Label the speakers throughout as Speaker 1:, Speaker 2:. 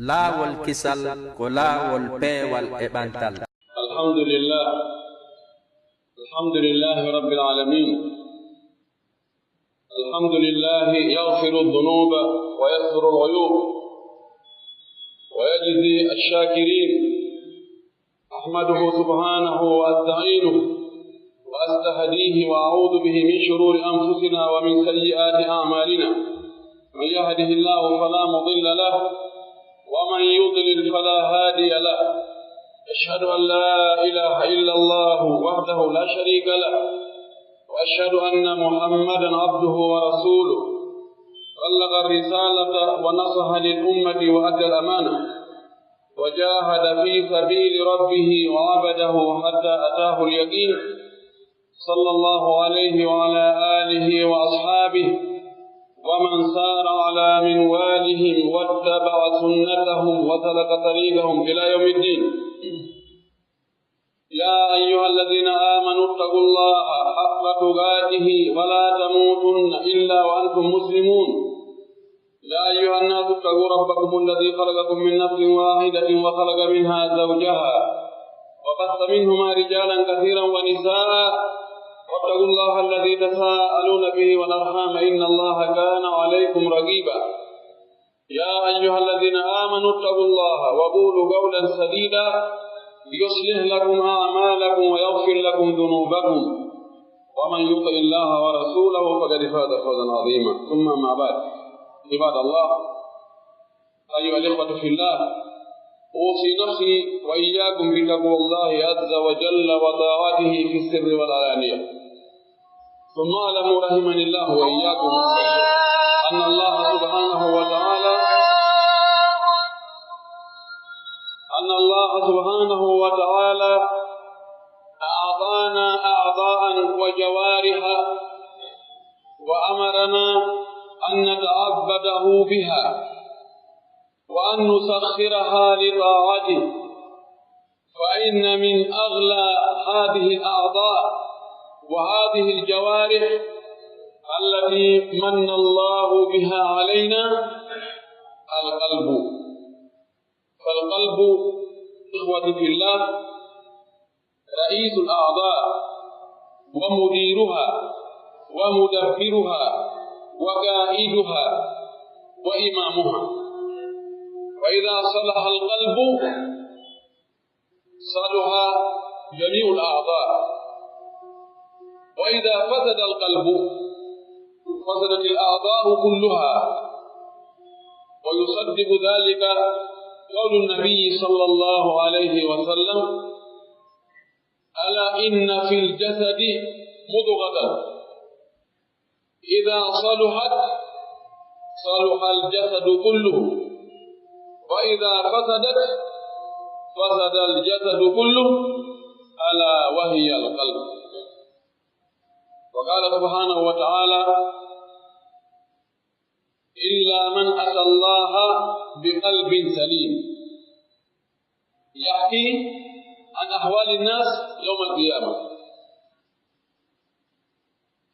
Speaker 1: لا والكسل ولا والبي والإبانتال.
Speaker 2: الحمد لله رب العالمين. الحمد لله يغفر الذنوب ويستر العيوب ويجزي الشاكرين. أحمده سبحانه وأستعينه وأستهديه وأعوذ به من شرور أنفسنا ومن سيئات أعمالنا. من يهده الله فلا مضل له ومن يضلل فلا هادي له. أشهد أن لا إله إلا الله وحده لا شريك له وأشهد أن محمدا عبده ورسوله. بلغ الرسالة ونصح للأمة وأدى الأمانة وجاهد في سبيل ربه وعبده حتى أتاه اليقين. صلى الله عليه وعلى آله وأصحابه ومن سار على منوالهم واتبع سنتهم وسلك طريقهم إلى يوم الدين. يا أيها الذين آمنوا اتقوا الله حق تقاته ولا تموتن إلا وأنتم مسلمون. يا أيها الناس اتقوا ربكم الذي خلقكم من نفس واحدة وخلق منها زوجها وبث منهما رجالا كثيرا ونساء واتقوا الله الذي تساءلون به والأرحام إن الله كان عليكم رقيبا. يا أيها الذين آمنوا اتقوا الله وقولوا قولا سديدا يصلح لكم أعمالكم ويغفر لكم ذنوبكم ومن يطع الله ورسوله فقد فاز فوزا عظيما. ثم ما بعد، عباد الله، أيها الإخوة في الله، أوصي نفسي وإياكم بتقوى الله عز وجل وطاعته في السر والعلانية. ثم اعلموا رحمني الله وإياكم أن الله سبحانه وتعالى أعطانا أعضاء وجوارح وأمرنا أن نتعبده بها وأن نسخرها لطاعته. فإن من أغلى هذه الأعضاء وهذه الجوارح التي من الله بها علينا القلب. فالقلب إخوتي في الله رئيس الأعضاء ومديرها ومدبرها وقائدها وإمامها. وإذا صلح القلب صلح جميع الأعضاء، وإذا فسد القلب فسدت الأعضاء كلها. ويصدق ذلك قول النبي صلى الله عليه وسلم: ألا إن في الجسد مضغة إذا صلحت صلح الجسد كله وإذا فسدت فسد الجسد كله ألا وهي القلب. وقال سبحانه وتعالى: إلا من أتى الله بقلب سليم. يحكي عن أحوال الناس يوم القيامة،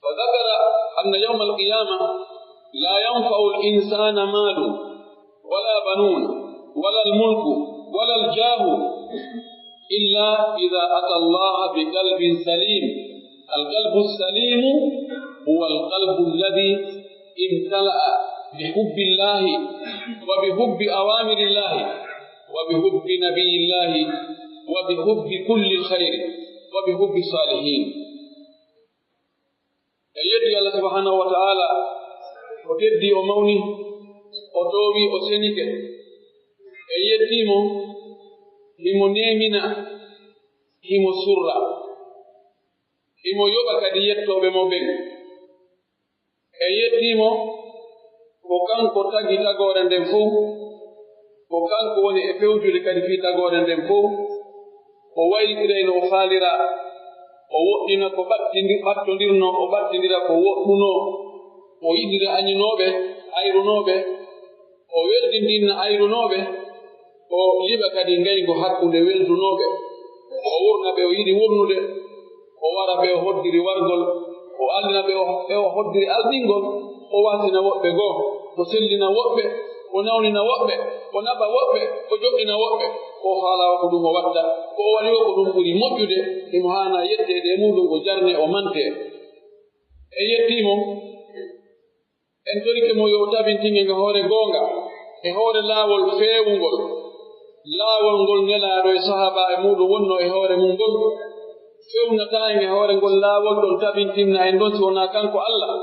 Speaker 2: فذكر أن يوم القيامة لا ينفع الإنسان مال ولا بنون ولا الملك ولا الجاه إلا إذا أتى الله بقلب سليم. القلب السليم هو القلب الذي امتلأ بحب الله وبحب أوامر الله وبحب نبي الله وبحب كل خير وبحب الصالحين. يدي الله سبحانه وتعالى وتدي أموني وتوبي أسنك يديمو himo nemina himo surra himo yoba kadi yettoɓe mo ɓen yettimo ko kanko tagi tagore nden fof, ko kanko woni e fewjude kadi fi tagore nden fof. O waylitira no o faalira, o woɗɗina ko ɓattodirno, o ɓattidira ko woɗɗuno, o yiɗira añinoɓe ayrunoɓe, o weldindinna ayrunoɓe, o liɓa kadi ngaygo hakkunde weldunoɓe, o wurna ɓe o yiɗi wurnude, o wara ɓe o hoddiri wargol, o aldina ɓe o hoddiri aldingol, o wasina woɓɓe goo, o sellina woɓɓe, o nawnina woɓɓe o naɓa woɓɓe o joɗɗina woɓɓe o haalawa ko ɗum o watta ko o waɗi o ko ɗum ɓuri moƴƴude imo haana yettede e muɗum o jarne o mante e yettimo en torike mo yo tabintinge nge hoore goonga e hoore laawol feewungol laawol ngol nelaaɗo e sahaba e muɗum wonno e hoore mum ngol fewnata en e hoore ngol laawol ɗon tabintinna en ɗon si wonaa kanko Allah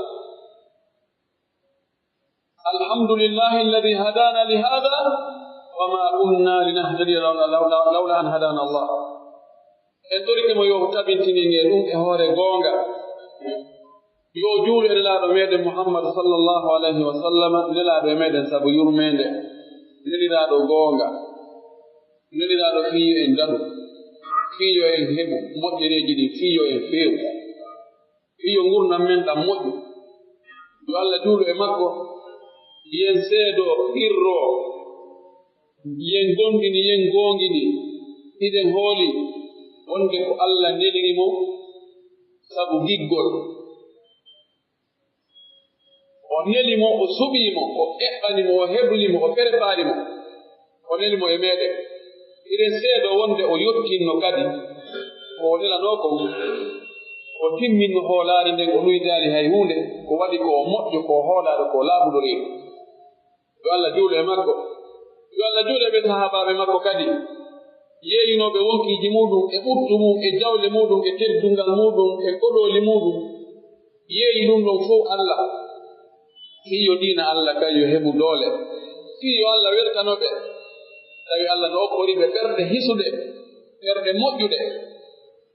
Speaker 2: alhamdulillahi alladi hadana li hada wa ma kunna linahtadiya lawla an hadana Allah en torike mo yo tabintini nge ɗum e hoore goonga yo juulu e nelaaɗo meɗen Muhammad sallallahu alayhi wa sallam nelaaɗo e meɗen sabu yurmende neliraaɗo goonga neliraaɗo fiyo en daɗu fiyo en heɓu moƴƴereeji ɗi fiyo en feewu fiyo ngurdam men ɗam moƴƴu yo Allah juulu e makko yen seedo irro yen gondini yen goongini iɗen hooli wonde ko Allah neliri mo sabu giggol o nelimo o suɓiimo o eɓɓanimo o heɓlimo o préparimo o nelimo e meɗen iɗen seedo wonde o yottinno kadi o nelanoo ko o timminno hoolaare nden o nuydaali hay huunde ko waɗi ko o moƴƴo ko hoolaaɗo ko laaɓuɗo reedu yo Allah juulo e makko yo Allah juulo ɓe sahabaaɓe makko kadi yeeyinooɓe wonkiiji muɗum e ɓurtu mum e jawle muɗum e teddungal muɗum e koɗooli muɗum yeeyi ɗum ɗon fof Allah fiyo diina Allah kay yo heɓu doole fiyo Allah weltanoɓe tawi Allah no okkori ɓe ɓerɗe hisude ɓerɗe moƴƴude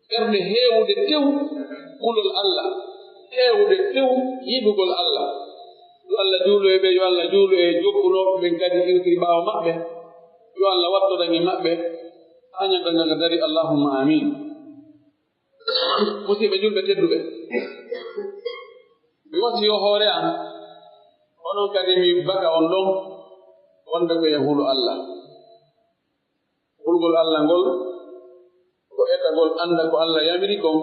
Speaker 2: ɓerɗe heewude tew kulol Allah heewude tew yiɗugol Allah yo Allah juulo e ɓe yo Allah juulo e jokkunooɓe ɓen kadi iwtiri ɓaawo maɓɓe yo Allah wattoɗangi maɓɓe haa ñanngal ngal dari allahumma amin musidɓe julɓe tedduɓe mi wasiyo hoore an onon kadi mi baka on ɗon wonde ko e hulu Allah hulgol Allah ngol ko etagol annda ko Allah yamiri kon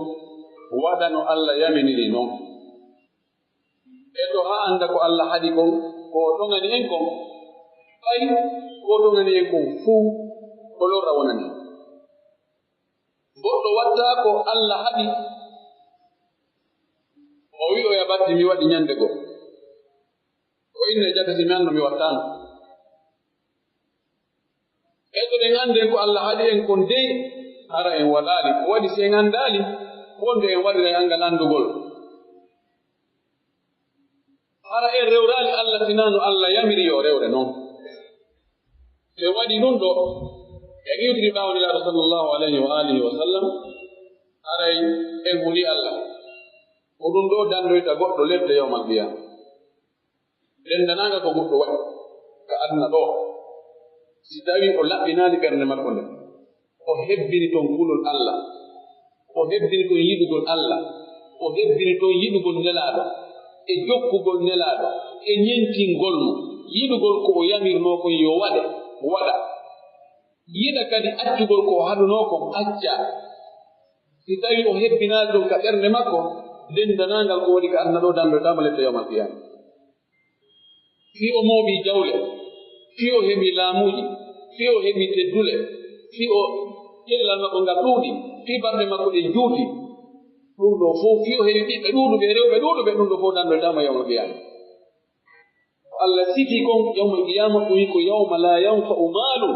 Speaker 2: waɗa no Allah yaminiri noon e to haa annda ko Allah haɗi kon ko ɗongani en kon ɓay ko ɗongani en kon fuu ko lorra wonani goɗɗo watta ko Allah haɗi o wi o yabatti mi waɗi ñande goo ko inne jakasi mi anno mi wattano e to ɗen annden ko Allah haɗi en kon dey hara en waɗaali ko waɗi si en anndaali wonde en waɗira e angal anndugol hara en rewraali Allah sinano Allah yamiri yo rewre noon ɓe waɗi ɗum ɗo en iwtiri ɓaawnilaaɗo sallllahu alayhi wa alihi wa sallam haray en huli Allah ko ɗum ɗo dandoyta goɗɗo leɗɗe yawmal qiyama dendanaanga ko goɗɗo waɗi ka aduna ɗo si tawi o laɓɓinaani ɓernde makko nde o hebbini toon kulol Allah o hebbini toon yiɗugol Allah o hebbini toon yiɗugol nelaaɗo e jokkugol nelaaɗo e ñentingol mo yiɗugol ko o yamirnoo kon yo waɗa yiɗa kadi accugol ko o haɗunoo kon acca si tawi o hebbinaani ɗum ka ɓernde makko dendanaangal ko waɗi ka aduna ɗo dandoytaama leɗɗe yawmal qiyama fii o mooɓii jawle fii o heɓii laamuuji fii o heɓii teddule fii o ƴellal makko ngal ɗuuɗi fii barɗe makko ɗe juuti ɗum ɗo fof fii o heɓii ɓiɓɓe ɗuuɗuɓe rewɓe ɗuuɗuɓe ɗum ɗo fof dandoytaama yawmal qiyama Allah siki kon yawmal qiyama ɗum wi ko yawma laa yanfa'u maalun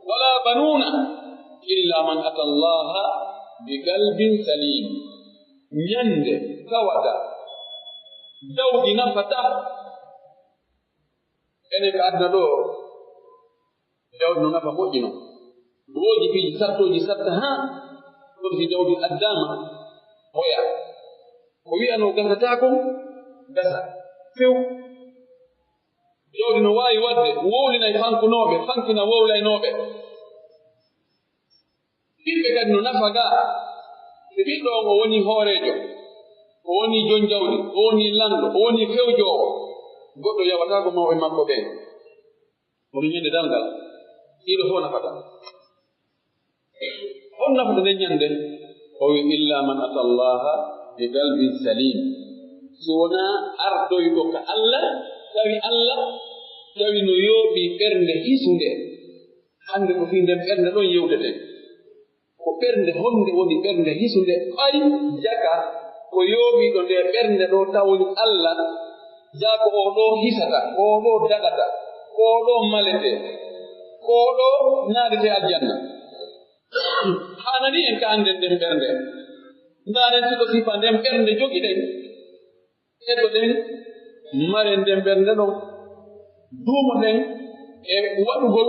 Speaker 2: wala banuuna illa man ata allaha bi qalbin salim ñande kawata dawdi nafata enen ko aduna ɗo jawdi no nafa moƴƴi noon woodi piiji sattoji satta haa ɗum si jawdi addama hoya ko wiyano gasata kon gasa few jawdi no waawi waɗde wowlinay fankunooɓe fankina wowlaynooɓe ɓiɓɓe kadi no nafa gaa so ɓiɗɗo on o woni hooreejo o woni jon jawdi o woni lanɗo o woni fewjoowo goɗɗo yawataako mawɓe makko ɓeen omi ñande dalngal ɗiɗo fof nafata on nafata nden ñande o wi illa man ata allaha bi qalbin salim so wonaa ardoyɗo ka Allah tawi Allah tawi no yooɓi ɓernde hisunde hande ko fii nden ɓernde ɗon yewdete ko ɓernde honde woni ɓernde hisunde ɓay jaka ko yooɓiɗo nde ɓernde ɗo tawoni Allah jaako o ɗo hisata o ɗo daɗata o ɗo malete o ɗo naadete aljanna hanani en ka anden nden ɓernde ndaren siko sifa nden ɓernde jogiɗen eto ɗen mare nden ɓernde ɗon duumo ɗen e waɗugol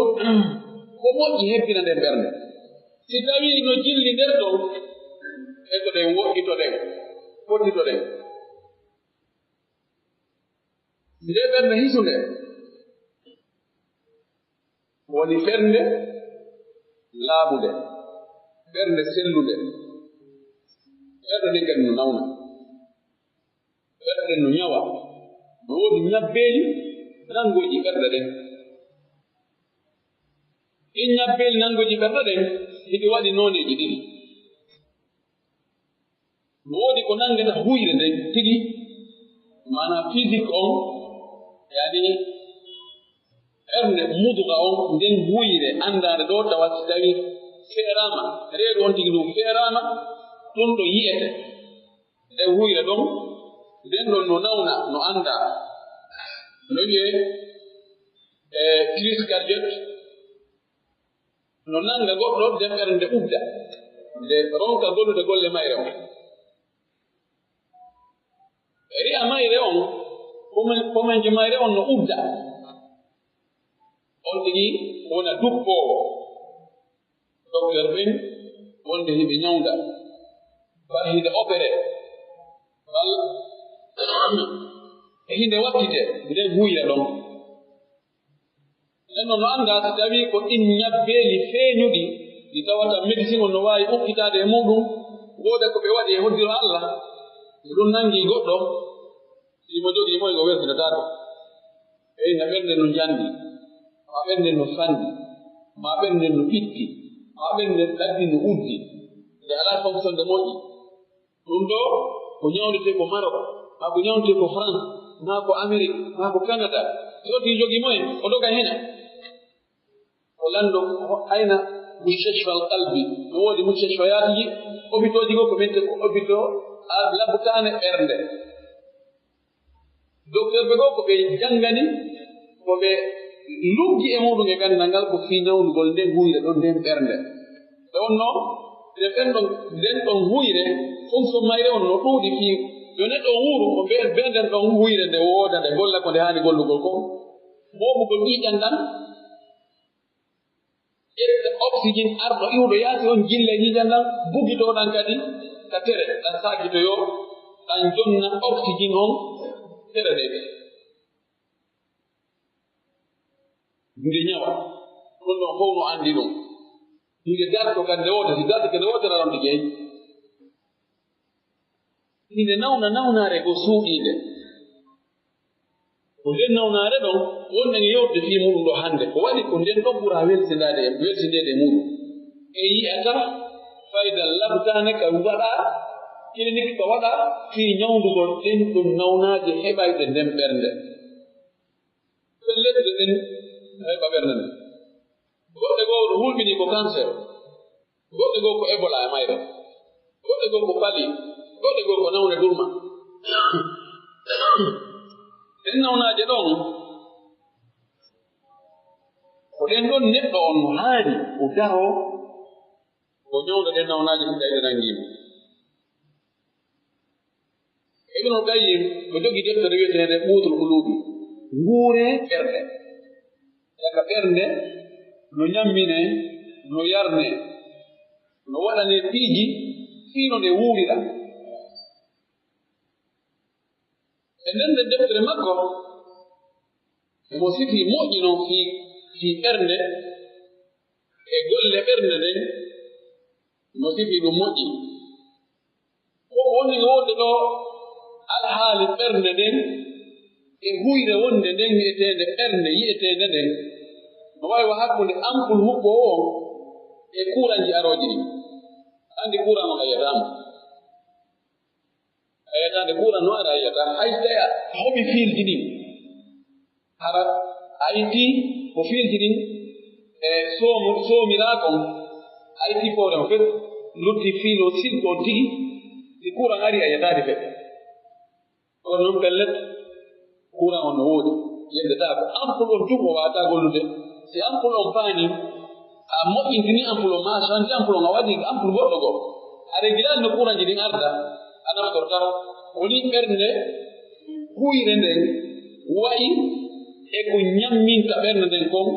Speaker 2: ko moƴƴi hebbina nden ɓernde si tawi no jilli nder ɗon eto ɗen woɗɗitoɗen fottitoɗen nde ɓernde hisunde woni ɓernde laaɓude ɓernde sellude ɓernde nden kadi no nawna ɓernde no ñawa no woodi ñabbeeli nangoji ɓernde ɗen ɗin ñabbeeli nangoji ɓernde ɗen hiɗi waɗi nooneeji ɗiɗi no woodi ko nangata huyre nden tigi mana physique on yani ɓernde muduga on nden huyre andaande ɗo tawa si tawi feeraama reedu on tigi ɗum feeraama ɗum ɗo yi'ete nde huyre ɗon nden ɗon no nawna no annda no wi'e crise cardiaque no nanga goɗɗo nden ɓernde ubda nde ronka gollude golle mayre on ri'a mayre on komenje mayre on no ubda on tigi wona duppoowo docteur ɓen wonde hiɓe ñawda wala hinde opéré walla e hinde wattite nden huyra ɗon nden noon no annda so tawi ko ɗin ñabbeeli feeñuɗi ɗi tawata médecine on no waawi ukkitaade e muɗum wooda ko ɓe waɗi e hoddiro Allah so ɗum nanngii goɗɗo simo jogii moy ko weltinataako eyna ɓernde no njanndi ma ɓernde no fanndi ma ɓernde no itti ma ɓernde ɗaɗɗi no uddi nde alaa fonction de moƴƴi ɗum ɗo ko ñawdete ko Maroc ma ko ñawdete ko France ma ko Amérique ma ko Canada so tii jogii moyen o doga hene o lanndo ayna mustashfa al qalbi no woodi mustashfayaatiji hôpitauji goo ko mente ko hôpitau labbutaane ɓernde docteur ɓe goo ko ɓe janngani ko ɓe luggi e muɗum e gandal ngal ko fii ñawdugol nden huyre ɗon nden ɓernde ɓe wonno nden ɗon huyre fonction mayre on no ɗuuɗi fii yo neɗɗo wuuru ko ɓe nden ɗon huyre nde wooda nde golla ko nde haani gollugol ko moɓugol ƴiiƴan ɗan ƴetta oxygéne arɗo iwɗo yaasi on jille ƴiiƴan ɗan bugitoɗan kadi ka tere ɗan saakitoyo ɗan jonna oxygéne on tere ɗe nde ñawa ɗum ɗon fof no anndi ɗum hinde darto kadi nde woota si darto ke nde wootera ronde jeyi hinde nawnaare ko suuɗiinde ko nden nawnaare ɗon wonɗen yewde fii muɗum ɗo hannde ko waɗi ko nden ɗon ɓura welsindeede muɗum e yi'ata fayda labtaane ka waɗa clinique ka waɗa fii ñawndugol ɗen ɗum nawnaaje heɓayde nden ɓernde pelletde ɗen heɓa ɓernde nde goɗɗe goo no hulɓinii ko cancer goɗɗe goo ko Ebola e mayre goɗɗe goo ko pali goɗɗe goo ko nawne durma ɗen nawnaaje ɗon ko ɗen ɗon neɗɗo on no haani o daro ko ñawda ɗen nawnaaje ɗum tawi ɗe nangiimo Ibnul Qayyim ko jogii deftere wiyeteende Quutul Quluubi nguure ɓernde yaka ɓernde no ñammine no yarne no waɗane piiji fiino nde wuurira e nden nde deftere makko emo sifii moƴƴi noon fii ɓernde e golle ɓernde nden no sifii ɗum moƴƴi ko woni wonde ɗo alhaali ɓernde nden e huyre wonde nden wi'eteende ɓernde yi'eteende nden no waawi hakkunde ampul huɓɓoo o e kuuranji arooji ɗi anndi kuuran on a yiyataamo a yiyataande kuuran no ara a yiyataa hay so tawi a hoɓi fiilji ɗin hara ayti ko fiilji ɗin e soomiraakom ayti foorema fet lutti fiilo silɗo tigi si courant ari a yataade feɗɗe on noon pellet courant on no woodi yeddetaa ko ampoule on tun o waawataa gollude si ampoule on paani a moƴƴintini ampoule on ma change ampoule on a waɗi ampoule goɗɗo goo aɗa gilaani no courant ji ɗin arda a naftorta woni ɓernde huyre nden wayi e ko ñamminta ɓernde nden kon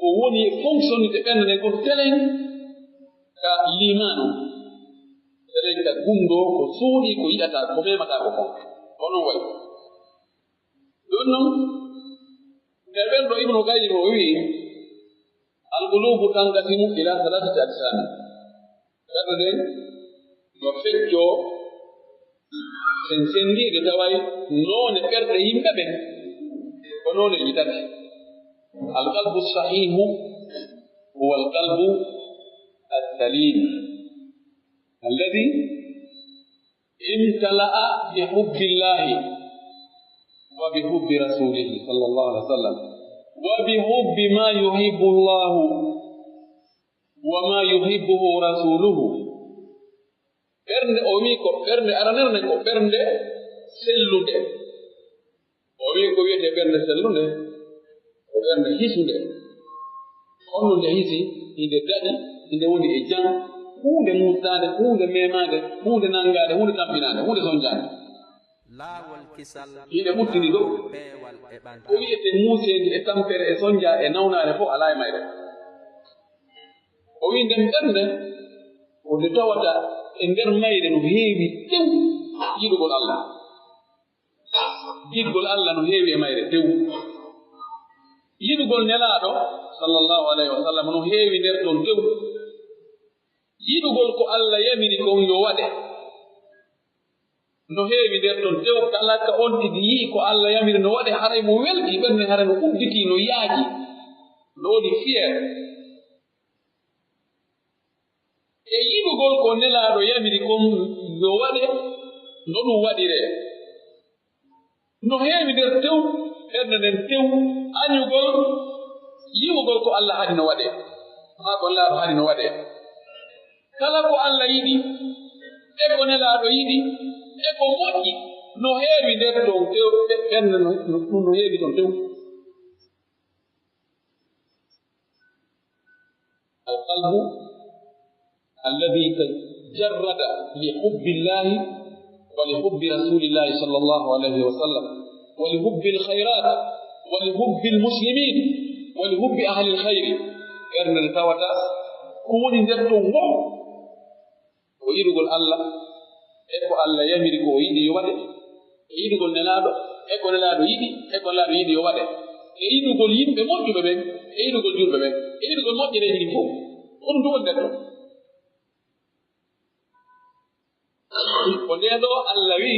Speaker 2: o woni e fonctionnité ɓernde nden kon telen ka limano telen ka gumdo ko suuɗi ko yiɗata ko memata ko kon onon wayi ɗon noon nde ɓerɗo ibnu kayim o wii alqulubu tanqasimu ila salasati ajsami ɓerɗe nden no feccoo sen sendiide taway noone ɓerɗe yimɓe ɓen ko noone yitati alqalbu sahihu huwa alqalbu السليم الذي امتلأ بحب الله وبحب رسوله صلى الله عليه وسلم وبحب ما يحب الله وما يحبه رسوله ɓernde o wi ko ɓernde aranerne ko ɓernde sellude o wi ko wiyete ɓernde sellude ko ɓernde hisude onno nde hisi inde daɗi inde woni e jam huunde muusdaade huunde memaade huunde nangaade huunde tampinaade huunde sonjaade hiɗe ɓuttini ɗo o wiyete muuseende e tampere e sonja e nawnaare fof alaa e mayre o wi nden ɓernde ko nde tawata e nder mayre no heewi tew yiɗugol Allah yiɗgol Allah no heewi e mayre tew yiɗugol nelaaɗo sallallahu alayhi wa sallam no heewi nder ɗon tew yiɗugol ko Allah yamiri kon yo waɗe no heewi nder ɗon tew kala ka on tigi yi'i ko Allah yamiri no waɗe haray mo welti ɓernde hara no udditii no yaaji no waɗi fier e yiɗugol ko nelaaɗo yamiri kon yo waɗe no ɗum waɗire no heewi nder tew ɓernde nden tew añugol yi'ugol ko Allah haɗi no waɗe haa ko nelaaɗo haɗi no waɗe kala ko Allah yiɗi e ko nelaaɗo yiɗi e ko moƴƴi no heewi nder ɗon tew ɓernde ɗum no heewi ɗon tew alqalbu alladi tajarrada li hubbillahi wa li hubbi rasulillahi sallallahu alayhi wa sallam wa li hubbi alkhayrat wa li hubbi almuslimin wa li hubbi ahli alkhayri ɓernde nde tawata ko woni nder ɗon wo ko yiɗugol Allah e ko Allah yamiri ko o yiɗi yo waɗe e yiɗugol nelaaɗo e ko nelaaɗo yiɗi e ko nelaaɗo yiɗi yo waɗe e yiɗugol yimɓe moƴƴuɓe ɓen e yiɗugol julɓe ɓen e yiɗugol moƴƴereeji ɗin fof on ɗum woni nder ɗon ko nde ɗo Allah wi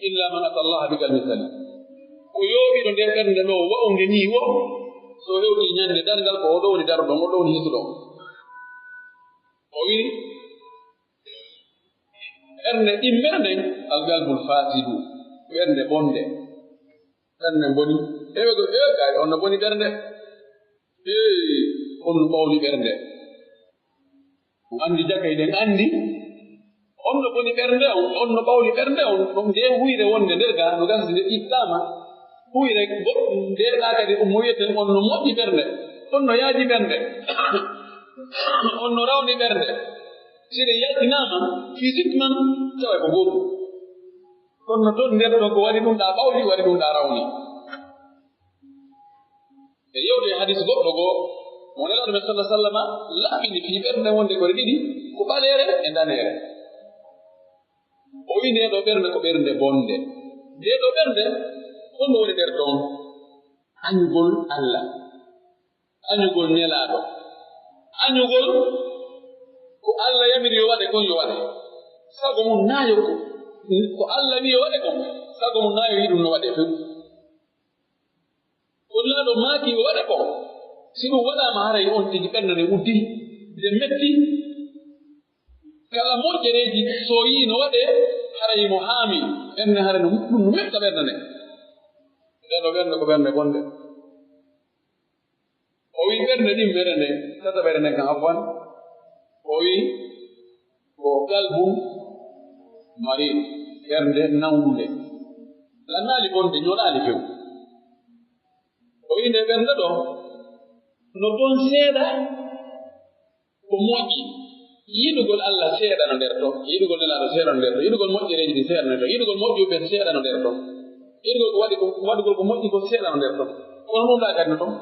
Speaker 2: illa man ata allaha bi qalbin salim ko yooɓiɗo nde ɓernde ɗo wa'o nge nii wo so hewti ñande dargal ko oɗo woni daruɗon oɗo woni hisuɗon o wi ɓernde ɗimmere nden algalbul fasidu ɓernde bonde ɓernde boni ewego ewegaari on no boni ɓernde on no ɓawli ɓernde andi jakay ɗen andi on no boni ɓernde on no ɓawli ɓernde on ɗum nde huyre wonde nder ga no gasde nde ittama huyre goɗɗum ndeɗa kadi mo wiyeten on no moƴƴi ɓernde on no yaaji ɓernde on no rawni ɓernde sire yaltinama physiquement tawa ko goɗɗum kono no toon nder ɗon ko waɗi ɗum ɗa ɓawli waɗi ɗum ɗa rawni e yewde hadis goɗɗo goo mo nelaɗo men sallah sallama laɓɓini fii ɓernde wonde kore ɗiɗi ko ɓaleere e daneere o wi ndeɗo ɓernde ko ɓernde bonde ndeɗo ɓernde honno woni nder toon añugol Allah añugol nelaaɗo añugol ko Allah yamiri yo waɗe kon yo waɗe sago mum naayo ko Allah wi yo waɗe kon sago mum naayo yi ɗum no waɗe few ko nelaaɗo maaki yo waɗe kon si ɗum waɗaama haray on tigi ɓernde nde uddi nde metti kala moƴƴereeji so yii no waɗe haray mo haami ɓernde hara ɗum no metta ɓernde nde ndeɗo ɓernde ko ɓernde bonde o wi ɓernde ɗin ɓerende tata ɓernde kan afwan o wi ko qalbum marid ɓernde nawde lannaali bonde ñoɗaali few o wi nde ɓernde ɗo no toon seeɗa ko moƴƴi yiɗugol Allah seeɗa no nder ton yiɗugol nelaaɗo seeɗa no nder ton yiɗugol moƴƴereeji ɗi seeɗa no nder ton yiɗugol moƴƴuɓe seeɗa no nder ton yiɗugol ko waɗugol ko moƴƴi ko seeɗa no nder ton kono ɗum ɗa kadi no ton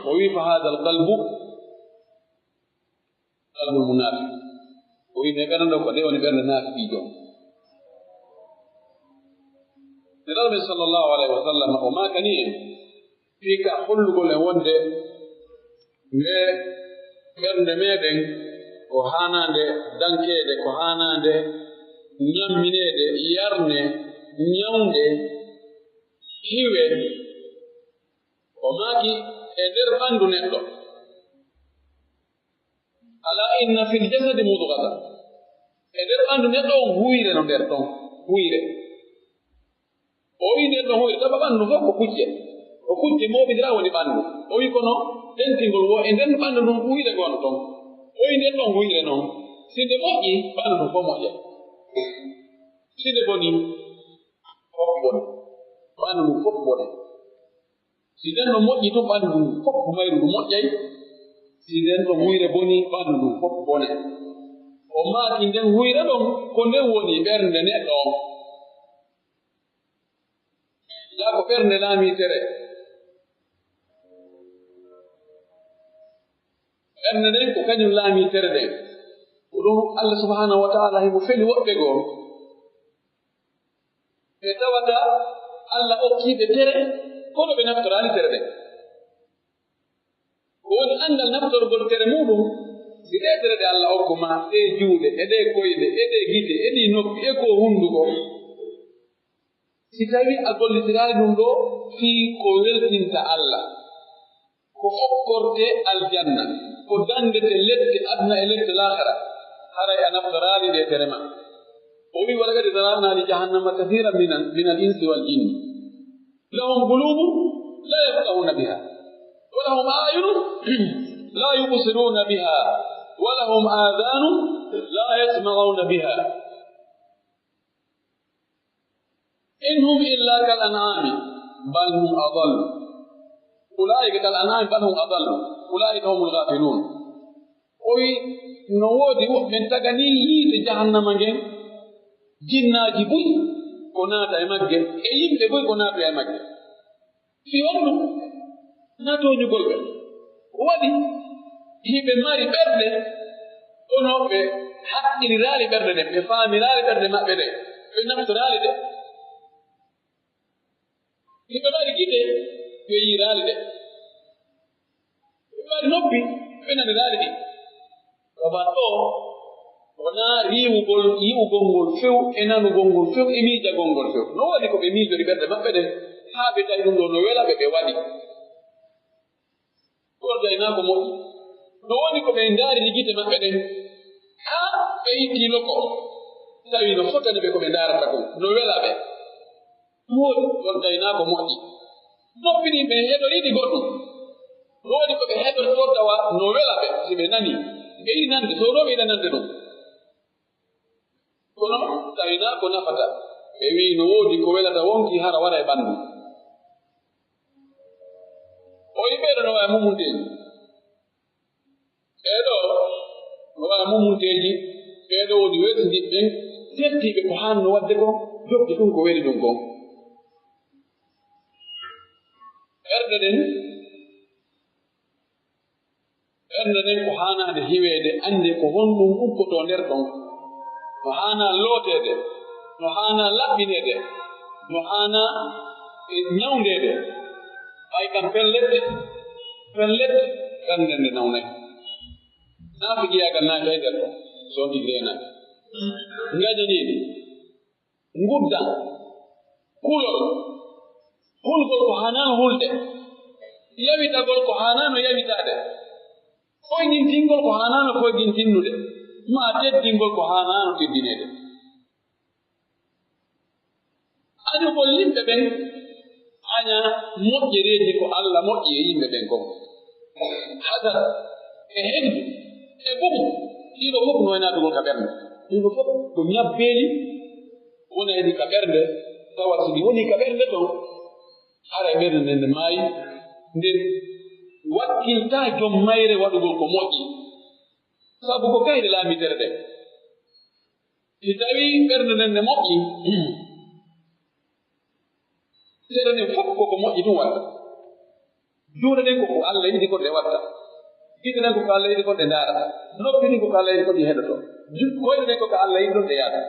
Speaker 2: o wi fa hada al qalbu qalbul munafiq o wi ne ɓernde ɗo ko ɗe woni ɓernde naafiqiijo nelaɗo ɓe sallllahu alayhi wa sallam o maakani en fii ka hollugol en wonde nde ɓernde meɗen ko haanande dankeede ko haanande ñammineede yarne ñawnde hiwe o maaki e nder ɓanndu neɗɗo ala inna fil jasadi mudgata e nder ɓanndu neɗɗo on huyre no nder ɗon huyre o wi nden ɗon huyre taba ɓanndu fof ko kucce moɓidira woni ɓanndu o wi kono dentingol wo e nden ɓanndu ɗum huyre gono ton o wi nden ɗon huyre noon si nde moƴƴi ɓanndu ɗum fof moƴƴa si nde boni fof bone ɓanndu ɗum fof bone si nden ɗon moƴƴi tun ɓanndu ɗum fof mayru ɗum moƴƴay si nden ɗon huyre boni ɓanndu ɗum fof bone o maaki nden huyre ɗon ko nden woni ɓernde neɗɗo on yaa ko ɓernde laamitere ɓernde nden ko kañum laamitere ɗen ko ɗum Allah subhanahu wa taala himo feli woɓɓe goo ɓe tawata Allah okkiiɓe tere kono ɓe naftoraani tere ɗen ko woni anndal naftorgol tere muɗum si ɗe tere ɗe Allah okkuma ɗe juuɗe e ɗe koyɗe e ɗe gite e ɗi noppi e ko hunnduko si tawi a gollitiraali ɗum ɗo fii ko weltinta Allah ko hokkorte aljanna ko dandete lette adna e lette lahara haray a naftoraali ɗe tere ma o wi walaqad zara'na li jahannama kathiran min al insi wal jinni lahum qulubun la yafqahuna biha wa lahum a'yunun la yubsiruna biha wa lahum adhanun la yasma'una biha in hum illa kal an'ami bal hum adall ulaika kal an'ami bal hum adall ulaika humul ghafilun o wi no woodi woɓɓe tagani yiite jahannama ngen jinnaaji buy ko naata e magge e yimɓe buy ko naata e magge fi wonɗum naatoñugol ɓe waɗi hiɓe mari ɓerɗe kono ɓe haqqiliraali ɓerɗe ɗen ɓe faamiraali ɓerɗe maɓɓe ɗe ɓe naftoraali ɗe hiɓe mari gite ɓe yiraali ɗe ɓe mari noppi ɓe naniraali ɗi kaba ɗo wonaa riiwugol yi'ugol ngol few e nanugol ngol few e miijagol ngol few no waɗi ko ɓe miijori ɓerɗe maɓɓe ɗen haa ɓe tawi ɗum ɗo no wela ɓe ɓe waɗi gordaynaa ko moƴƴi no woni ko ɓe ndaariri gite maɓɓe ɗen haa ɓe ittii loko tawi no fotani ɓe ko ɓe ndaarata ko no wela ɓe woodi gordaynaa ko moƴƴi noppi ɗin ɓe heɗoriiɗi goɗɗum no woni ko ɓe heɗorto tawa no wela ɓe si ɓe nani ɓe yiɗi nande so ɗo ɓe yiɗa nande ɗum kono tawinaa ko nafata ɓe wii no woodi ko welata wonki hara waɗa e ɓanndu o yi ɓeeɗo no wawi mumunteeji ɓeeɗo no wawi mumunteeji ɓeeɗo woni weltidiɓɓen settiiɓe ko haanno waɗde ko jogde ɗum ko weli ɗum kon ɓerɗe ɗen ko haanaade hiweede annde ko honɗum ukkotoo nder ɗon no haanaa looteede no haanaa laɓɓineede no haanaa ñawndeede ɓay kam pellette ɓernde nde nawnay naafigiyagal naati hay nder ɗon so on ɗigi reenaade ngañaniiɗi ngudda kulol hulgol ko haanaano hulde yawitagol ko haanaano yawitaade foygintingol ko haanaano foygintinnude ma teddingol ko haanaano teddineede añugol yimɓe ɓen anya moƴƴereji ko Allah moƴƴi e yimɓe ɓen kon hasad e hendu e bugu ɗiɗo fof no waynatugol ka ɓernde ɗiɗo fof ko ñabbeeli wona edi ka ɓernde tawa sigi woni ka ɓernde ton hara e ɓernde nde nde maayi nden wakkilta jom mayre waɗugol ko moƴƴi sabu ko kayde laamitere ɗe si tawi ɓernde nden nde moƴƴi seeɗa nden fof koko moƴƴi ɗum watta juuɗe ɗen koko Allah yiɗi ko ɗe watta gite ɗen koko Allah yiɗi ko ɗe ndaarata noppi ɗin koko Allah yiɗi ko ɗi heɗoto koyɗe ɗen koko Allah yiɗi ɗon ɗe yaata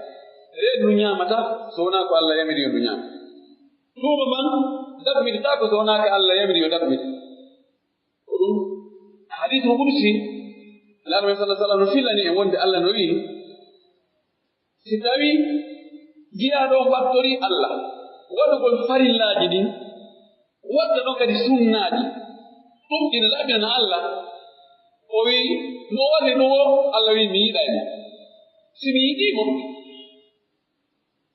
Speaker 2: reedu ñaamata so wonaa ko Allah yamiri yo ndu ñaama tuuba man daɓmitata ko so wonaa ko Allah yamiri yo daɓmita ko ɗum hadis mo ɓursi laaɗo sallallahu alaihi wasallam no filani e wonde Allah no wii si tawi giyaɗo ɓattori Allah waɗugol farillaaji ɗin wadda ɗon kadi sunnaaji ɗum ina laaɓinana Allah o wii no waɗi ɗum o Allah wii mi yiɗa e mo si mi yiɗimo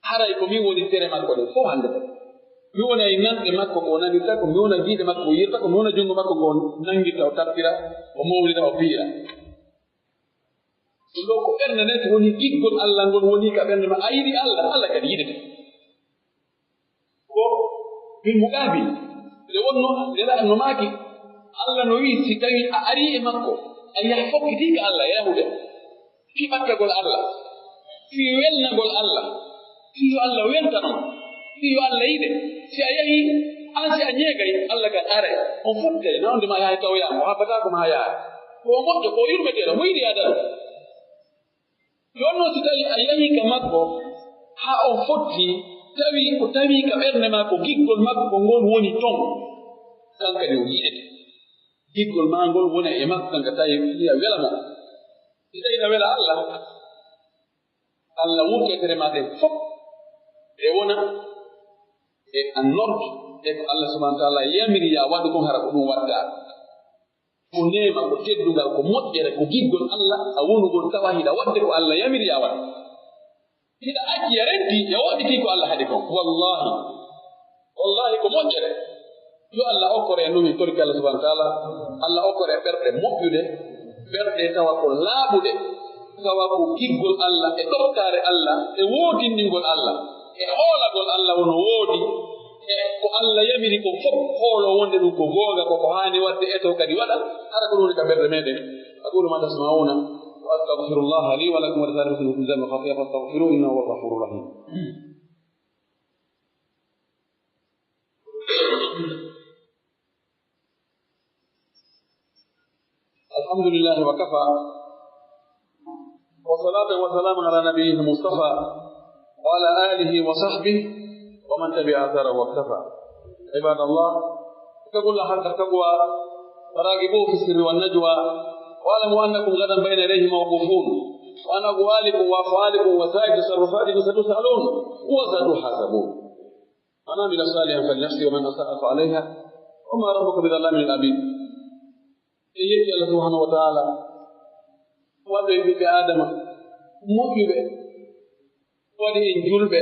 Speaker 2: haray ko min woni tere makko ɗen fof hannde mi wona e nanɗe makko ko o nanirta ko mi wona giiɗe makko o yirta ko mi wona junngo makko ngo nangirta o tappira o mawlida o piira ɗum ɗo ko ɓernde nden to woni giggol Allah ngol woni ka ɓernde ma a yiɗi Allah Allah kadi yiɗete ko min muqaabil nde wonno no maaki Allah no wii si tawi a arii e makko a yaha fokkitiika Allah yahude fii ɓattagol Allah fii welnagol Allah fii yo Allah weltanoma fii yo Allah yiɗe si a yahi an si a ñeegay Allah kadi are on fotte nawde ma yaha tawoyaama o habbataako ma yaha ko moƴƴo ko yurmeteeɗo mo yiɗi adana jonno si tawi a yahi ka makko haa on fotti ko tawi ka ɓernde ma ko giggol makko ko ngol woni ton kankadi o yiɗete giggol ma ngol wona e makko kanka tawi a wela mo si tawi na wela Allah wurtetere ma ɗen fof e wona e an nordu e ko Allah subahana taala yamiri ya waɗu kon hara ko ɗum watta ko nema ko teddugal ko moƴƴere ko giggol Allah a wonugol tawa hiɗa wadde ko Allah yamiri ya waɗa hiɗa acci a renti ya waɗiti ko Allah haɗi kon wallahi ko moƴƴere yo Allah okkore e numi torki Allah subahana taala Allah okkore e ɓerɗe moƴƴude ɓerɗe tawa ko laaɓude tawa ko giggol Allah e ɗoftare Allah e woodindingol Allah e hoolagol Allah wono woodi e ko Allah yamiri ko fof hoolo wonde ɗum ko googa koko haani wadde e to kadi waɗa hara ko ɗum woni ka ɓerde meɗen aqulu ma tasma'una wa astaghfirullaha li wa lakum wa li sa'iril muslimina min dhanbi khati'a fastaghfiruhu innahu huwal ghafurur rahim alhamdulillahi wa kafa وصلاة وسلام على نبيه المصطفى وعلى آله وصحبه ومن تبع أثره واكتفى عباد الله اتقوا الله حق التقوى وراقبوه في السر والنجوى واعلموا أنكم غدا بين يديه موقوفون وأن أقوالكم وأفعالكم وسائر تصرفاتكم ستسألون وستحاسبون من عمل صالحا فلنفسه ومن أساء فعليها وما ربك بظلام للعبيد إن يأتي الله سبحانه وتعالى waɗo ɓiɓɓe adama moƴƴuɓe waɗi en julɓe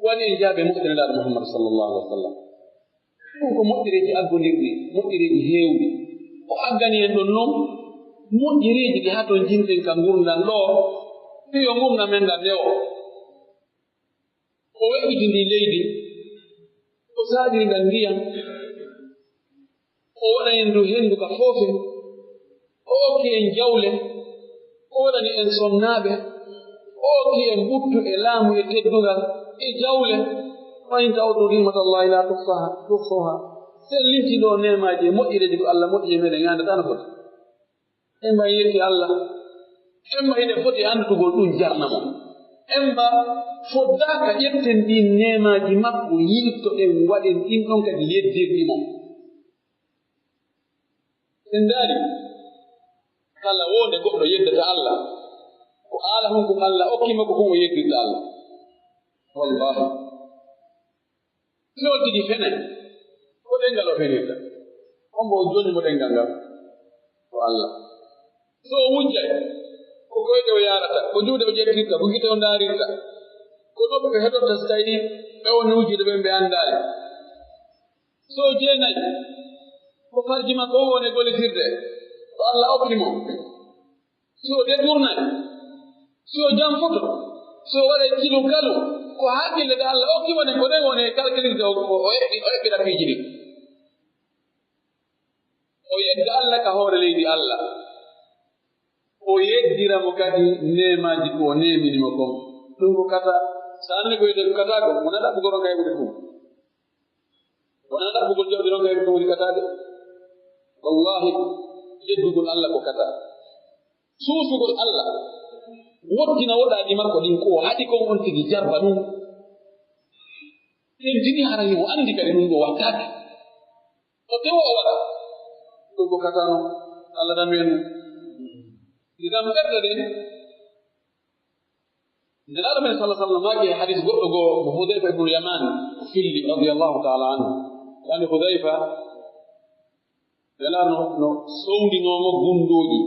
Speaker 2: waɗi en jaaɓe moƴƴinelaaɗo Muhammad sallallahu alaihi wa sallam ɗum ko moƴƴireeji aggondirɗi moƴƴireeji heewɗi o aggani en ɗon noon moƴƴireeji ɗi haa ton jinɗen ka ngurdan ɗo fiyo ngurda men nda ndewo o weƴƴiti ndi leydi o saaɗiri ngal ndiyam o waɗa en ndu henndu ka foofe o okki en jawle o waɗani en sonnaaɓe o okki en ɓuttu e laamu e teddugal e jawle fayin tawɗum rimatallahi la tuhsoha sen linti ɗo nemaaji e moƴƴireji ko Allah moƴƴi e meɗen ngandata no foti en mba yetti Allah en mba eɗen foti anndutugol ɗum jarnamo en mba foddaaka ƴetten ɗin nemaaji makko yilto en waɗen ɗin ɗon kadi yeddirɗimo en ndaari kala wonde goɗɗo yeddata Allah ko aala honko Allah okkima ko kon o yeddirta Allah wallahi non tigi fenen ko ɗengal o fenirta on mbo joni mo ɗengal ngal ko Allah so wujjay ko koyɗe o yarata ko juuɗe o ƴettirta ko gite o ndaarirta ko noppi ko heɗotta so tawi ɓe woni wujjude ɓen ɓe anndaali so jeenay ko farji makko o woni gollitirde ko Allah okki mo so deturnay so jam foto so waɗa kilu kalu ko hakkille de Allah okki woni ko ɗen woni calculirde o heɓɓira piiji ɗi o yedda Allah ka hoore leydi Allah o yeddiramo kadi nemaji ko o neminimo kon ɗum ko kata so anne ko yide ko kata ko wona ɗaɓɓugol ron kayɓude ɗum wona ɗaɓɓugol jawdi ron kayɓude ɗum woni katade wallahi yeddugol Allah ko kata suusugol Allah wottina woɗaɗi makko ɗin ko haɗi kon on tigi jarba ɗum en jini harayi o andi kadi ɗum ɗo wattake o tewo o waɗa ɗum ko katano Allah tan wenu idan ɓerɗe ɗen nelaɗo men sallah sallam maaki hadis goɗɗo goo mo Hudayfa ibnu Yaman filli radiallahu taala anhu yani Hudayfa nelaɗo no sowndinomo gundoji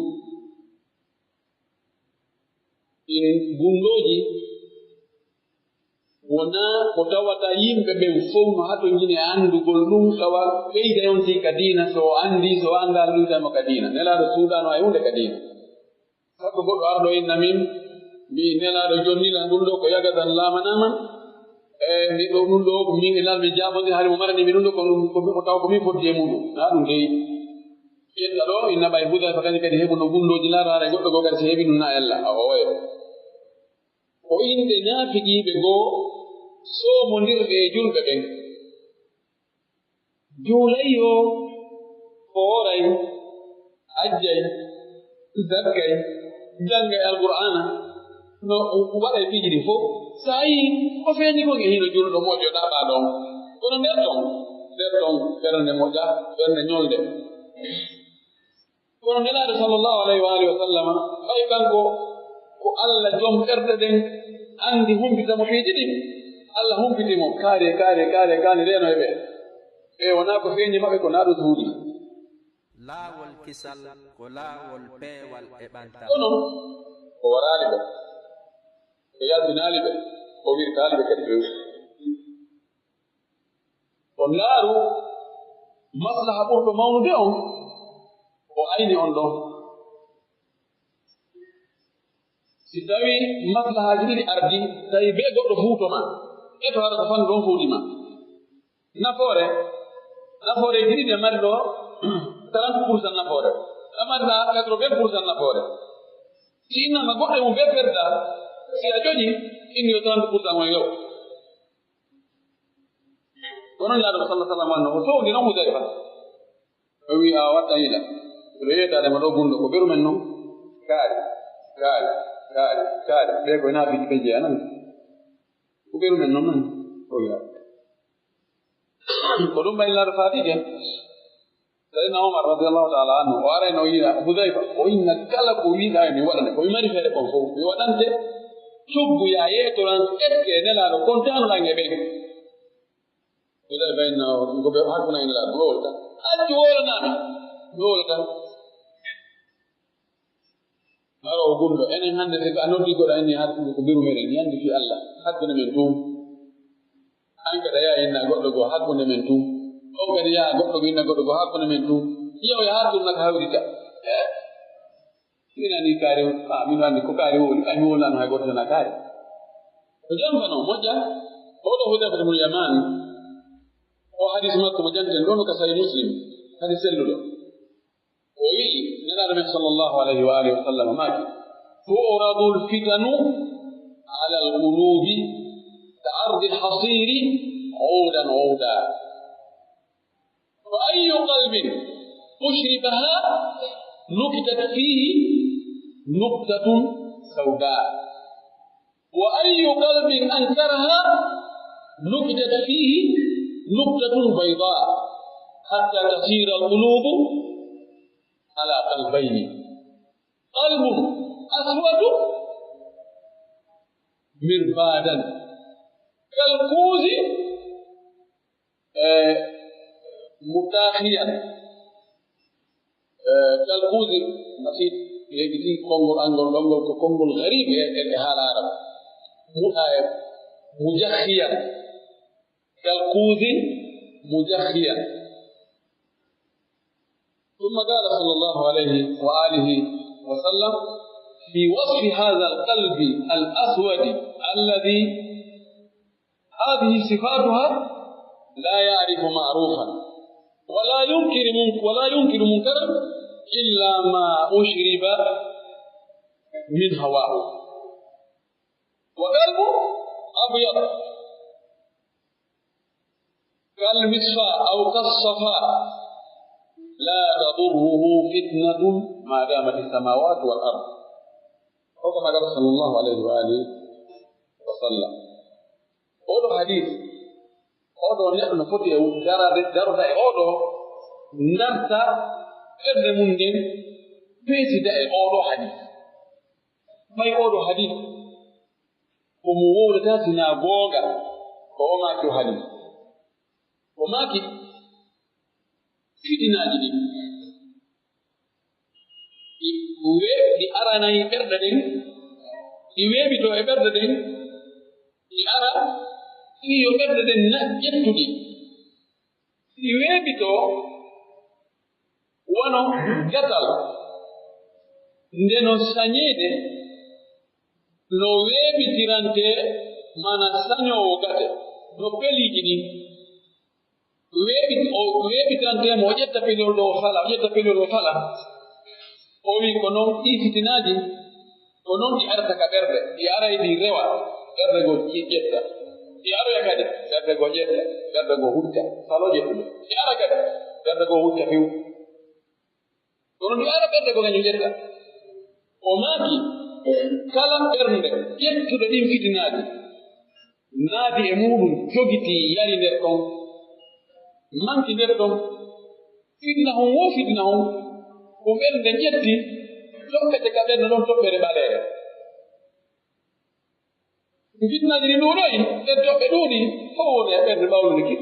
Speaker 2: in gundoji wona ko tawata yimɓe ɓen fof no hato jine andugol ɗum tawa ɓeyda yonti ka diina so andi so anda luytamo ka diina nelaɗo suuɗano hay hunde ka diina sakko goɗɗo arɗo inna min mi nelaɗo jonnila ɗum ɗo ko yagatan lamanaman mi ɗo ɗum ɗo min enal mi jaɓode haali mo marani mi ɗum ɗo ko taw ko min foddi e muɗum na ɗum deyi ƴetta ɗo inna ɓay Hudayfa kadi kadi heɓuno gundoji laaɗo haara goɗɗo goo kadi so heɓi ɗum na ella a owoyo ko inde naafiqiiɓe goo soomondirɓe e julɓe ɓen juulay o fooray ajjay zakkay janngay alqur'ana no waɗay piiji ɗi fof so a yii o feeñi kon e hino julɗo moƴƴo ɗaɓaa ɗon kono nder ɗon ɓernde moƴƴa ɓernde ñolde kono nelaaɗo sallllahu alayhi wa alihi wa sallam ɓay kanko ko Allah joom ɓerɗe ɗen anndi humpitamo piiji ɗin Allah humpitimo kaare reeno e ɓe ɓe wonaa ko feeñi maɓɓe ko naa ɗo tuuɗi
Speaker 1: laawol kisal ko laawol peewal e ɓantal
Speaker 2: kono o waraali ɓe o yaltinaali ɓe o wirtaali ɓe kadi ɓe o laaru maslaha ɓurɗo mawnude on o ayni on ɗon si tawi maslahaaji ɗiɗi ardi tawi be goɗɗo fuutoma eto hara ko fannu ɗon fuuɗima nafoore ɗiɗi mari ɗo 30% nafoore amarɗa 80% nafoore si innama goɗɗo mum be perda si a joƴi inni yo 30% on yow kono laaɗo sallah sallam anno o sowndi noon Hudayfa o wi a waɗɗa yiɗa so yeeɗaɗema ɗo gunɗo ko ɓeru men noon kaari ɓe koye naafiji ɓe jeeyanan ko ɓeru men noon nan o wiya ko ɗum ɓaynilaaɗo faatike sayidna Omar radiallahu taala anhu o arayno o yiɗa Hudayfa o inna kala ko wiiɗa mi waɗane komi mari feere kon fof mi waɗante cogguya yeetoran eske nelaaɗo kontanoɗan e ɓen Hudayfa inna ko ɓe hakkuna e nelaaɗo mi wolta accu wolanaami mi wolta aro o gunɗo enen hannde si a noddi goɗo enni haɗude ko biru meɗen yandi fi Allah hakkunde men tum an kadi a yaha inna goɗɗo goo hakkunde men tum on kadi yaha goɗɗo go inna goɗɗo goo hakkunde men tum yew yaha turnaka hawrita minani kaari min anndi ko kaari woni ami wolano hay goto tana kaari ko jamfano moƴƴa oɗo Hudayfa ibn Yaman o hadis makko mo janten ɗon ka Sahih Muslim hadis selluɗo o wii nelaɗo men sallllahu alayhi wa alihi wa sallam maaki tu'radu lfitanu ala alqulubi ka ardi lhasiri عودا عودا فأي قلب أشربها نكتت فيه نقطة سوداء وأي قلب أنكرها نكتت فيه نقطة بيضاء حتى تصير القلوب على قلبين قلب أسود مربادا كالكوز متاخيا كالكوز نسيت يجي كونغول أنغول لونغول كونغول غريب حال العرب مجخيا كالكوز مجخيا. ثم قال صلى الله عليه وآله وسلم في وصف هذا القلب الأسود الذي هذه صفاتها لا يعرف معروفا ولا ينكر منكرا إلا ما أشرب من هواه، وقلبه أبيض كالمصفاء أو كالصفاء لا تضره فتنة ما دامت السماوات والأرض، وكما قال صلى الله عليه وآله وسلم. أولو حديث أولو نحن فتيه درد أولو نرتا إرد مندين بيسي دائي أولو حديث ما أولو حديث وموول تاسنا بوغا وماكي حديث وماكي fitina jidi iwe di arana yi berda den iwe bi to e berda den di ara iyo berda den na jettudi iwe bi to wono gatal ndeno sanyede no webi tirante mana sanyo gate no peli jidi webi tante mo jetta pelol do fala o wi ko non ifitinaji ko non di arta ka berde di ara di rewa berde go jetta di ara yakade berde go jetta berde go hutta salo jettu di ara kade berde go hutta fiu non di ara berde go ganyu jetta o maki kala berde jettu do din fitinaji naadi e mudum jogiti yari nder don manki nder ɗon fitna hon wo fitna hon ko ɓernde ƴetti lokkete ka ɓernde ɗon toɓɓere ɓaleere fitnaji ɗi ɗuuɗoyi ɓen toɓɓe ɗuuɗi fof woni e ɓernde ɓawlude kiɗ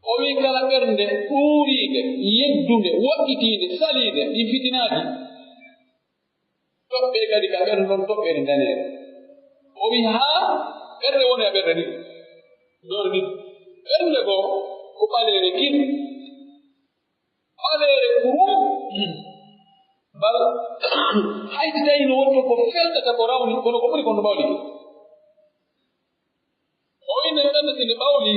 Speaker 2: o wi kala ɓernde ɗuuriide yeddunde woɗɗitiinde saliide ɗin fitinaaji toɓɓe kadi ka ɓernde ɗon toɓɓere daneere o wi haa ɓernde woni e ɓernde ɗi ɗon ɗi ɓernde goo ko ɓaleere kiɗ ɓaleere kurum bal hayti tawi no wonto ko felɗata ko rawni kono ko ɓuri kono ɓawli o wi nde ɓernde nde ɓawli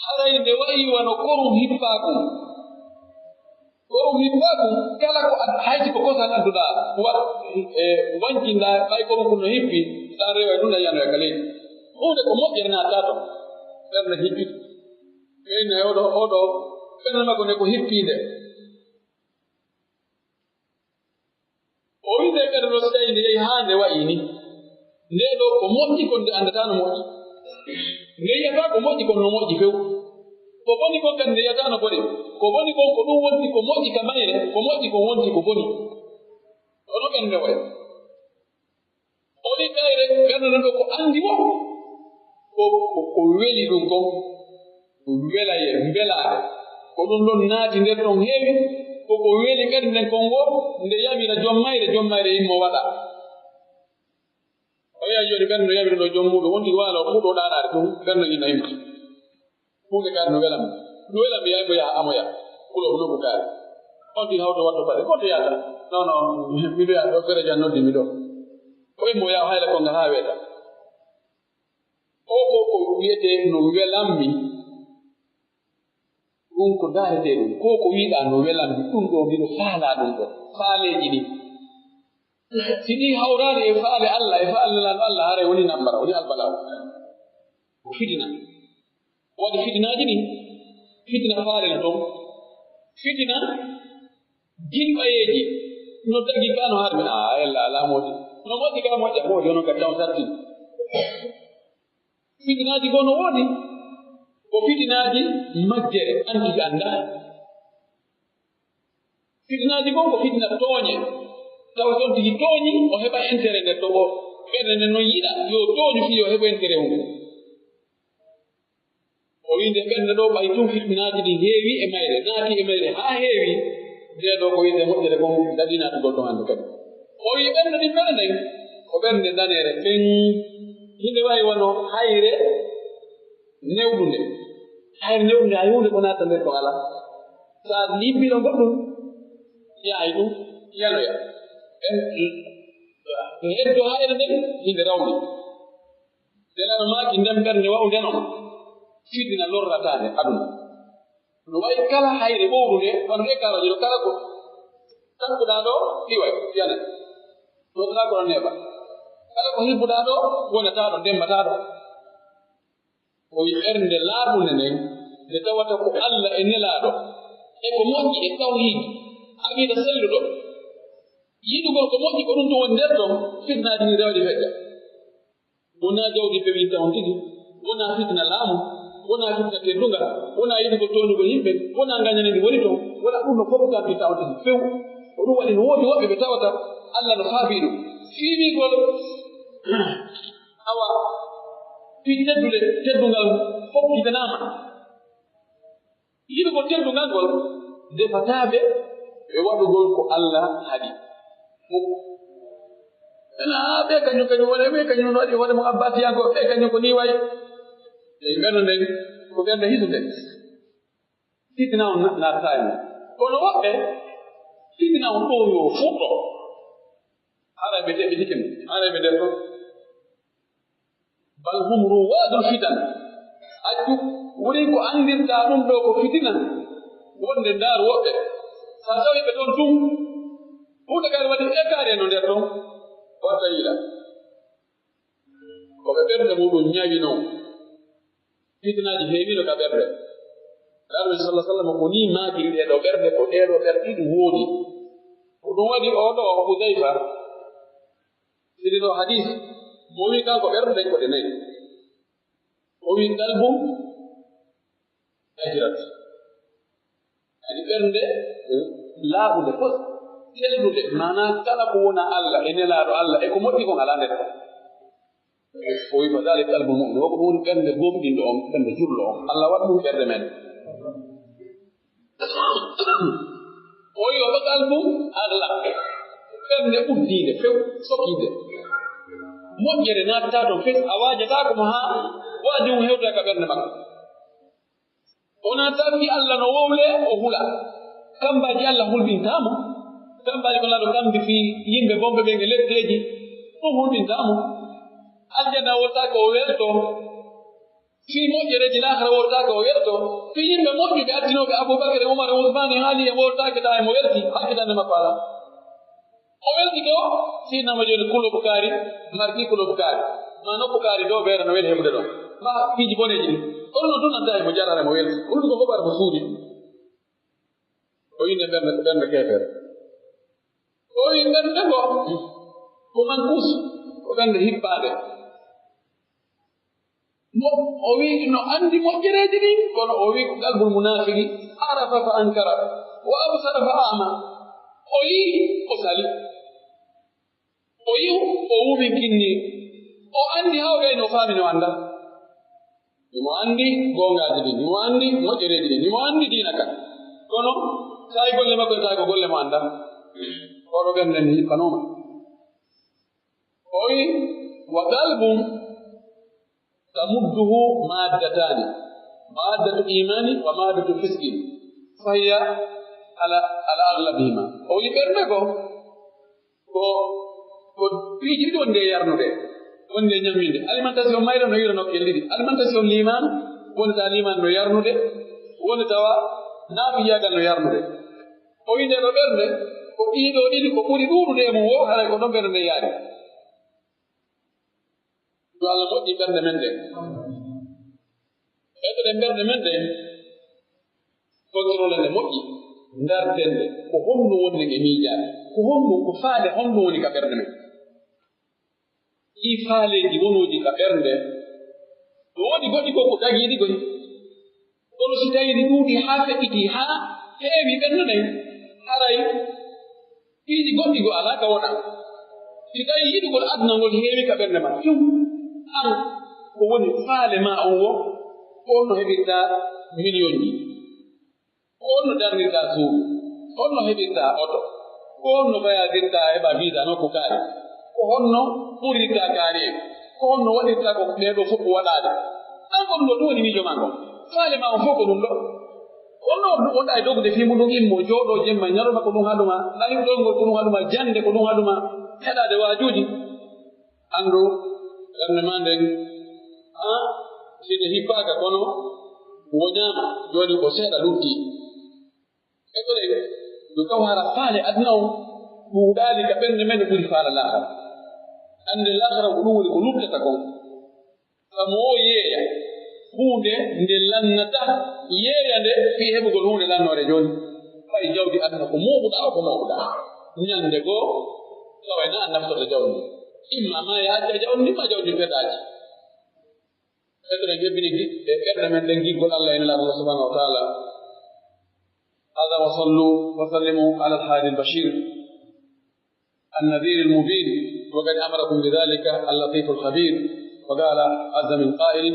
Speaker 2: haray nde wayi wano korum hippaaku kala ko hayti ko kosan adduɗaa wancinɗaa ɓay korum kun no hippi sa rewa e ɗum yano e ka leydi hunde ko moƴƴere naata to ɓernde hippiti ɓeyne oɗo ɓernde makko nde ko hippiinde o winde ɓernde ɗo so tawi nde yehi haa nde wayi ni nde ɗo ko moƴƴi kon nde anndata no moƴƴi nde yiyata ko moƴƴi kon no moƴƴi few ko boni kon kadi nde yiyata no boni ko boni kon ko ɗum wonti ko moƴƴi ka mayre ko moƴƴi kon wonti ko boni oɗo ɓernde wayi o wi kayre ɓernde ɗon ɗo ko anndi wo ko weli ɗum kon welaye mbelaade ko ɗum ɗon naati nder ɗon heewi koko weli kadi nden kon ngo nde yamira jommayre yimmo waɗa o wiya joni ɓernde no yamira ɗo jom muɗum wonti waalo ɓuuɗo ɗaɗaade ɗum ɓernde yina yimti hunde kaari no welammi yaymo yaha amoya ɓuɗo ko nokku kaari on ti hawto watto paɗe goto yata non mi wiya ɗo fere jan noddimi ɗo o yimmo yaha hayla konga haa weeta o ko wiyete no welammi ɗum ko daarete ɗum ko wiiɗa no welammi ɗum ɗo mbiɗo faala ɗum ɗo faaleji ɗi si ɗi hawraade e faale Allah e faale lan Allah hare woni nambara woni albalaw ko fitina waɗi fitinaji ɗi fitina faale no ɗon fitina jinɓayeji no tagi ka no harmi ella alamoɗi no moƴƴi ka moƴƴa moɗi onon kadi taw sarti fitinaji goo no woodi ko fitinaji majjere antuki annda fitinaji gon ko fitina tooñe taw son tigi tooñi o heɓa intérêt nder to o ɓernde nde noon yiɗa yo tooñu fi o heɓa intérêt mum o winde ɓernde ɗo ɓay tum fitinaji ɗi heewi e mayre naati e mayre haa heewi nde ɗo ko winde moƴƴere kon daɗinaati goɗɗo hannde kadi o wi ɓernde ɗi mbele nden ko ɓernde daneere ɓen hinde wawi wono hayre newɗunde hayre newde hay hunde ko natta nder ko ala sa libbino goɗɗum yahay ɗum yanoya heddo hayre nden hinde rawni delano maaki nden ɓernde wawu ndenon fiɗina lorratade aduna no wayi kala hayre ɓowru nde wano e karaji no kala ko tankuɗa ɗo iway yana notata kono neɓa kala ko hibbuɗa ɗo wonataɗo ndembataɗo o wi ɓernde laaɓunde nden nde tawata ko Allah e nelaɗo e ko moƴƴi e tawhid aqida selluɗo yiɗugol ko moƴƴi ko ɗum to woni nder ɗon fitnaji ni rewde feƴƴa wona jawdi pewi tawn tigi wona fitna laamu wona fitna teddungal wona yiɗugol toñugol yimɓe wona gañanede woni toon wona ɗum no fof tampi tawn tigi few ko ɗum waɗi no woodi woɓɓe ɓe tawata Allah no faabi ɗum fiimigol awa fi teddungal fof kitanama yiɗugol teddungal ngol defataɓe ɓe waɗugol ko Allah haɗi ɓe kañum wone ɓe kañum no waɗi wone mo abbasiyanko ɓe kañum ko ni wayi e ɓerno nden ko ɓernde hisude fitina on nattata e mum kono woɓɓe fitina on ɗo yo fuɗɗo haɗa ɓe deɓitike mum haɗa ɓe nder ɗon bal hum ruwadul fitan accu woni ko andirta ɗum ɗo ko fitina wonde ndaaru woɓɓe sa tawi ɓe ɗon tum hunde kadi waɗi écaré no nder ɗon warta yiila koɓe ɓernde muɗum ñawino fitinaji heewino ka ɓernde Nabi sallallahu alaihi wasallam ko ni maakiri ɗeɗo ɓernde ko ɗeɗo ɓerɗe ɗum woodi ko ɗum waɗi oɗo Hudayfa siɗiɗo hadis mo wi kanko ɓernde ko ɗe nayi o wi qalbum ajrat ani ɓernde laaɓude fof sellude mana kala ko wona Allah e nelaɗo Allah e ko moƴƴi kon ala nder ɗon o wi fa dalik qalbu mu'min woko ɗum woni ɓernde gomɗinɗo on ɓernde julɗo on Allah waɗi ɗum ɓernde men o wi oɗo qalbu Allah ɓernde uddide few sokide moƴƴere nattata ɗon fes a waajata komo ha waaji mum hewta ka ɓernde makko ona tawi Allah no wowle o hula kambaji Allah hulɓintamo kambaji ko laɗo kambi fi yimɓe bomɓe ɓe nge letteji ɗum hulɓintamo aljanna wortaka o welto fi moƴƴereji lahara wortaka o welto fi yimɓe moƴƴuɓe addinoɓe Aboubacre e Oumar e Ousmane e Ali e wortake ta emo welti hakkitande makko ala o welti ɗo sinama joni kulobu kaari marki kulobu kaari ma nokku kaari dow ɓeere no weli heɓde ɗon ma piiji boneji ɗi on no dunanta emo jarare mo welti hulɗu ko fof ara mo suudi o yinde ɓernde keefere o wi ɓernde ngo ko mankus ko ɓernde hippade o wi no andi moƴƴereji ɗi kono o wi ko qalbul munafiki arafa fa ankara wa absara fa ama o yii o sali o yiw o wumi kinni o andi ha o gayni o faami no anda imo andi gongaji ɗi imo andi moƴƴereji ɗi imo andi diina ka kono sayi golle makko e tawi ko golle mo anda oɗo ɓernde nde hippanoma o wi wa qalbum tamudduhu maddatani maddatu imani wa maddatu fisqin fahiya ala aglabihima o wi ɓernde ko piiji ɗi wonde yarnude wonde ñamminde alimentation mayre no yira nokkel ɗiɗi alimentation liman woni ta liman no yarnude woni tawa naafi yagal no yarnude o wi nde ɗo ɓernde ko ɗiɗo ɗiɗi ko ɓuri ɗuuɗude e mum wo haray ko ɗon ɓernde nde yaari to Allah moƴƴi ɓernde men ɗe ɓeyɗoɗen ɓernde men ɗe contrôle nde moƴƴi ndarden nde ko honno wonde e miijaade ko honno ko faale honno woni ka ɓernde men ɗi faaleji wonoji ka ɓernde no woodi goɗɗi ko ko dagiiɗi goni kono si tawi ɗi ɗuuɗi haa feƴƴiti haa heewi ɓernde nden haray piiji goɗɗi go alaa ka wona si tawi yiɗugol aduna ngol heewi ka ɓernde ma fiw an ko woni faale ma on wo ko on no heɓirta million ji ko on no darnirta suudu ko on no heɓirta oto ko on no bayadirta heɓa visa nokku kaari ko honno ɓurirta kaari en ko honno waɗirta ko ɓeeɗo fof waɗaade an kon ɗo ɗum woni miijo ma ngon faale ma o fof ko ɗum ɗo onno wonɗa e dogde fimo ɗum immo jooɗo jemma ñaroma ko ɗum haɗuma nayi ɗolngol ko ɗum haɗuma jande ko ɗum haɗuma heɗade waajuji anndu ɓernde ma nden siɗe hippaaka kono woñaama jooni ko seeɗa lutti e kone ɗo kawara faale aduna o ɗuuɗaali ka ɓernde men ɓuri faala laahara annde laahara ko ɗum woni ko luttata kon samo o yeeya huunde nde lannata yeeya nde fii heɓugol huunde lannoore jooni fay jawdi aduna ko mooɓuɗaa o ko mooɓuɗaa ñannde goo tawayna a naftorto jawdi imma ma yaajja jawdi ma jawdi feɗaaji ɓeɗɗo jebbini e ɓerɗe men ɗen giggol Allah en Allah subhanahu wa ta'ala هذا وصلوا وسلموا على الهادي البشير النذير المبين وقد أمركم بذلك اللطيف الخبير وقال عز من قائل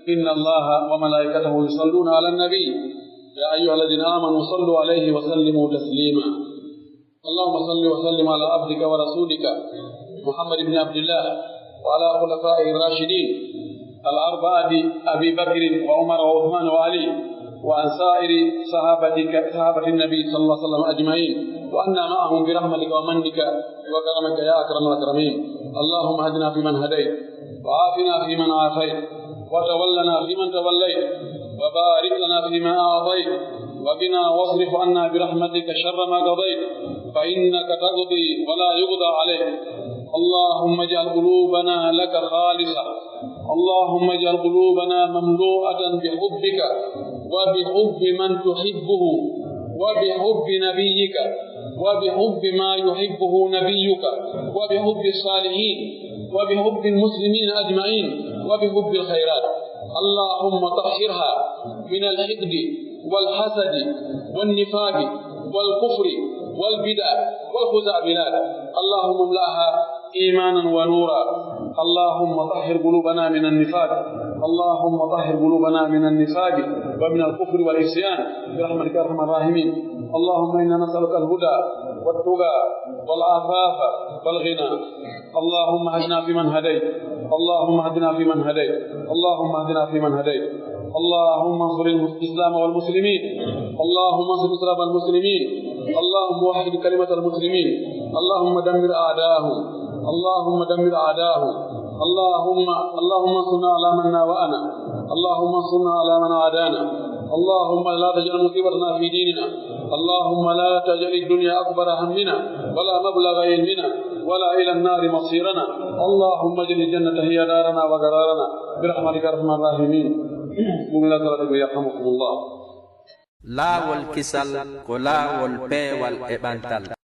Speaker 2: إن الله وملائكته يصلون على النبي يا أيها الذين آمنوا صلوا عليه وسلموا تسليما اللهم صل وسلم على عبدك ورسولك محمد بن عبد الله وعلى خلفائه الراشدين الأربعة أبي بكر وعمر وعثمان وعلي وعن سائر صحابة النبي صلى الله عليه وسلم أجمعين وأنا معهم برحمتك ومنك وكرمك يا أكرم الأكرمين اللهم هدنا فيمن هديت وعافنا فيمن عافيت وتولنا فيمن توليت وبارك لنا فيما أعطيت وقنا واصرف عنا برحمتك شر ما قضيت فإنك تقضي ولا يقضى عليك اللهم اجعل قلوبنا لك خالصة اللهم اجعل قلوبنا مملوءة بحبك وبحب من تحبه وبحب نبيك وبحب ما يحبه نبيك وبحب الصالحين وبحب المسلمين أجمعين وبحب الخيرات اللهم طهرها من الحقد والحسد والنفاق والكفر والبدع والخزعبلات اللهم املأها إيمانا ونورا اللهم طهر قلوبنا من النفاق اللهم طهر قلوبنا من النفاق ومن الكفر والعصيان برحمتك يا ارحم الراحمين اللهم إنا نسألك الهدى والتقى والعفاف والغنى اللهم اهدنا فيمن هديت اللهم اهدنا فيمن هديت اللهم اهدنا فيمن هديت اللهم انصر الإسلام والمسلمين اللهم انصر الإسلام والمسلمين اللهم وحد كلمة المسلمين اللهم دمر أعداءهم اللهم دمر أعداءهم اللهم انصرنا على من ناوأنا اللهم انصرنا على من عادانا اللهم لا تجعل مصيبتنا في ديننا اللهم لا تجعل الدنيا أكبر همنا ولا مبلغ علمنا ولا إلى النار مصيرنا اللهم اجعل الجنة هي دارنا وقرارنا برحمتك يا أرحم الراحمين قم إلى صلاتكم يرحمكم الله
Speaker 1: لا والكسل ولا والبي والإبانتال